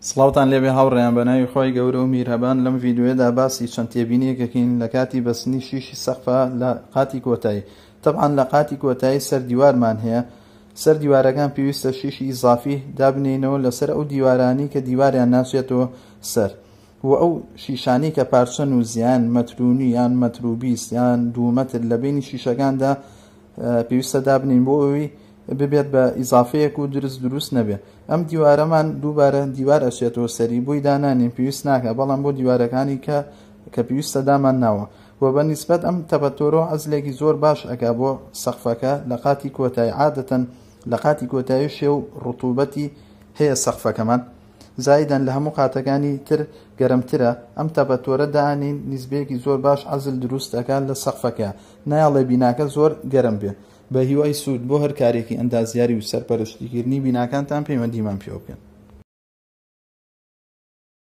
سڵاوتان لێبێ هاوڕێیان بە ناوی خۆی گەورە و میرهەبان. لەم ڤیدیۆیەدا باسی چەند تێبینیەکەکەین لە کاتی بەستنی شیشی سەقفە لە قاتی کۆتایی. طبعاً لە قاتی کۆتایی سەر دیوارمان هەیە، سەر دیوارەکان پێویستە شیشی ئیزافی دابنێنەوە لەسەر ئەو دیوارانی کە دیواریان ناچێتەوە سەر، و ئەو شیشانی کە پارچەن و زیان مەترونی یان مەتروبیست یان 2 مەتر لە بینی شیشەکاندا پێویستە دابنین بۆ ئەوی ببێت بە ئیزافەیەک و دروست نەبێت. ئەم دیوارەمان دووبارە دیوار ئەچێتەوە سەری، بۆی دانانین پێویست ناکە، بەڵام بۆ دیوارەکانی کە پێویستە دامان ناوە و بە نیسبەت ئەم تەپەتۆرۆ ئەزلێکی زۆر باش ئەکا بۆ سەقفەکە لە قاتی کۆتایی. عادەتەن لە قاتی کۆتایی شێو ڕوتوبەتی هەیە سەقفەکەمان، زایدەن لە هەموو قاتەکانی تر گەرمترە. ئەم تەپەتۆرە دانین نیسبەیەکی زۆر باش ئەزل دروست ئەکات لە سەقفەکە، نایەڵێ بیناکە زۆر گەرم بێ. بە هیوای سوود بۆ هەر کارێکی ئەندازیاری و سەرپەرشتیکردنی بیناکانتان پەیوەندیمان پێ بکەن.